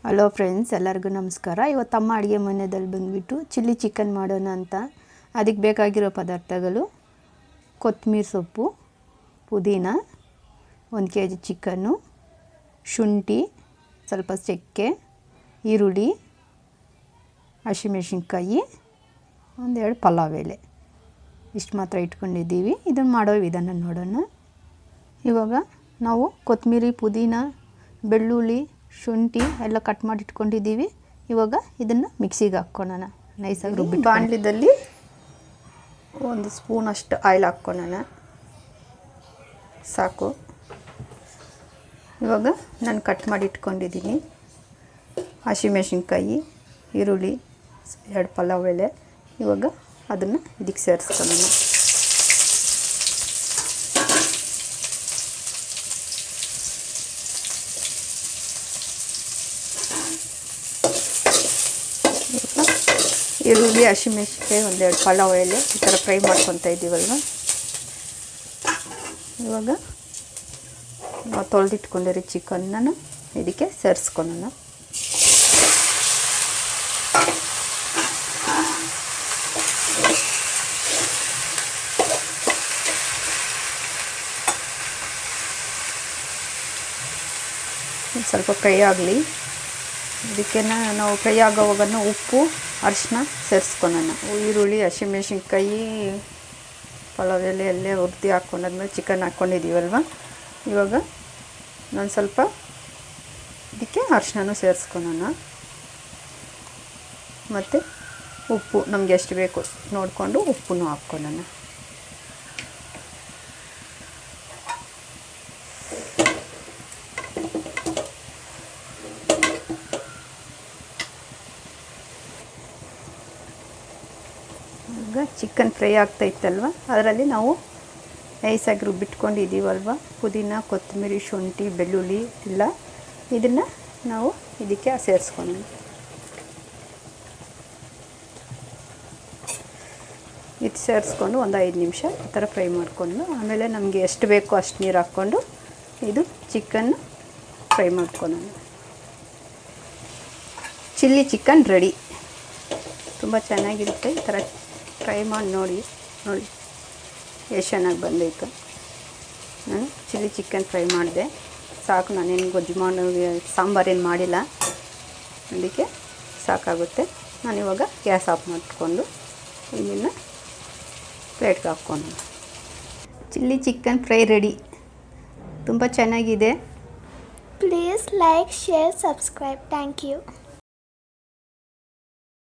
Hello friends, ಎಲ್ಲರಿಗೂ ನಮಸ್ಕಾರ. ಇವತ್ತು ಅಮ್ಮ ಅಡುಗೆ ಮನೆಯಲ್ಲಿ ಬಂದುಬಿಟ್ಟು ಚಿಲ್ಲಿ ಚಿಕನ್ ಮಾಡೋಣ ಅಂತ. ಅದಕ್ಕೆ ಬೇಕಾಗಿರೋ ಪದಾರ್ಥಗಳು: ಕೊತ್ತಂಬರಿ ಸೊಪ್ಪು, ಪುದೀನ, 1 kg ಚಿಕನ್ನು, ಶುಂಠಿ, ಸ್ವಲ್ಪ ಚಕ್ಕೆ, ಈರುಳ್ಳಿ, ಹಸಿಮೆಣಸಿನ್ಕಾಯಿ, 1-2 ಪಲಾವ್ ಎಲೆ. ಇಷ್ಟು ಮಾತ್ರ ಇಟ್ಕೊಂಡಿದ್ದೀವಿ. ಇದನ್ನು ಮಾಡೋ ವಿಧಾನ ನೋಡೋಣ. ಇವಾಗ ನಾವು ಕೊತ್ತಂಬರಿ, ಪುದೀನ, ಬೆಳ್ಳುಳ್ಳಿ, ಶುಂಠಿ ಎಲ್ಲ ಕಟ್ ಮಾಡಿ ಇಟ್ಕೊಂಡಿದ್ದೀವಿ. ಇವಾಗ ಇದನ್ನು ಮಿಕ್ಸಿಗೆ ಹಾಕ್ಕೊಳ್ಳೋಣ, ನೈಸಾಗಿ ರುಬ್ಬಿಟ್ಟು. ಬಾಣಲಿದಲ್ಲಿ 1 ಸ್ಪೂನಷ್ಟು ಆಯಿಲ್ ಹಾಕ್ಕೊಳ್ಳೋಣ, ಸಾಕು. ಇವಾಗ ನಾನು ಕಟ್ ಮಾಡಿ ಇಟ್ಕೊಂಡಿದ್ದೀನಿ ಹಸಿಮೆಣಸಿನ್ಕಾಯಿ, ಈರುಳ್ಳಿ, 2 ಪಲಾವ್ ಎಲೆ. ಇವಾಗ ಅದನ್ನು ಇದಕ್ಕೆ ಸೇರಿಸ್ಕೊಳ್ಳೋಣ. ಈರುಳ್ಳಿ, ಹಸಿಮೆಣಸಿನ್ಕಾಯಿ, 1-2 ಪಲಾವ್ ಎಲೆ ಈ ಥರ ಫ್ರೈ ಮಾಡ್ಕೊತಾ ಇದ್ದೀವಲ್ವ. ಇವಾಗ ನಾವು ತೊಳೆದಿಟ್ಕೊಂಡಿರೋ ಚಿಕನ್ನ ಇದಕ್ಕೆ ಸೇರಿಸ್ಕೊಳ್ಳೋಣ. ಸ್ವಲ್ಪ ಫ್ರೈ ಆಗಲಿ. ಇದಕ್ಕೆ ನಾವು ಫ್ರೈ ಆಗೋವಾಗ ಉಪ್ಪು, ಅರಿಶಿನ ಸೇರಿಸ್ಕೊಳ್ಳೋಣ. ಈರುಳ್ಳಿ, ಹಸಿಮೆಣಸಿನ್ಕಾಯಿ, ಪಲಾವ್ ಎಲೆ ಎಲ್ಲೇ ಹುರಿದು ಹಾಕ್ಕೊಂಡಾದ್ಮೇಲೆ ಚಿಕನ್ ಹಾಕ್ಕೊಂಡಿದ್ದೀವಲ್ವ. ಇವಾಗ ನಾನು ಸ್ವಲ್ಪ ಇದಕ್ಕೆ ಅರಿಶಿನೂ ಸೇರಿಸ್ಕೊಳ್ಳೋಣ. ಮತ್ತು ಉಪ್ಪು ನಮಗೆ ಎಷ್ಟು ಬೇಕು ನೋಡಿಕೊಂಡು ಉಪ್ಪನ್ನು ಹಾಕ್ಕೊಳ್ಳೋಣ. ಈಗ ಚಿಕನ್ ಫ್ರೈ ಆಗ್ತಾಯಿತ್ತಲ್ವ, ಅದರಲ್ಲಿ ನಾವು ನೈಸಾಗಿ ರುಬ್ಬಿಟ್ಕೊಂಡಿದ್ದೀವಲ್ವ ಪುದೀನ, ಕೊತ್ತಂಬರಿ, ಶುಂಠಿ, ಬೆಳ್ಳುಳ್ಳಿ ಎಲ್ಲ, ಇದನ್ನು ನಾವು ಇದಕ್ಕೆ ಸೇರಿಸ್ಕೊಳ್ಳೋಣ. ಇದು ಸೇರಿಸ್ಕೊಂಡು ಒಂದು 5 ನಿಮಿಷ ಈ ಥರ ಫ್ರೈ ಮಾಡಿಕೊಂಡು, ಆಮೇಲೆ ನಮಗೆ ಎಷ್ಟು ಬೇಕೋ ಅಷ್ಟು ನೀರು ಹಾಕ್ಕೊಂಡು ಇದು ಚಿಕನ್ ಫ್ರೈ ಮಾಡ್ಕೊಳ್ಳೋಣ. Chilli chicken ready. ತುಂಬ ಚೆನ್ನಾಗಿರುತ್ತೆ. ಈ ಥರ ಟ್ರೈ ಮಾಡಿ ನೋಡಿ ಎಷ್ಟು ಚೆನ್ನಾಗಿ ಬಂದೈತು. ನಾನು ಚಿಲ್ಲಿ ಚಿಕನ್ ಫ್ರೈ ಮಾಡಿದೆ, ಸಾಕು. ನಾನೇನು ಗೊಜ್ಜು ಸಾಂಬಾರೇನು ಮಾಡಿಲ್ಲ, ಅದಕ್ಕೆ ಸಾಕಾಗುತ್ತೆ. ನಾನಿವಾಗ ಗ್ಯಾಸ್ ಆಫ್ ಮಾಡಿಕೊಂಡು ಇದನ್ನು ಪ್ಲೇಟ್ಗೆ ಹಾಕ್ಕೊಂಡು ಚಿಲ್ಲಿ ಚಿಕನ್ ಫ್ರೈ ರೆಡಿ. ತುಂಬ ಚೆನ್ನಾಗಿದೆ. Please like, share, subscribe. Thank you.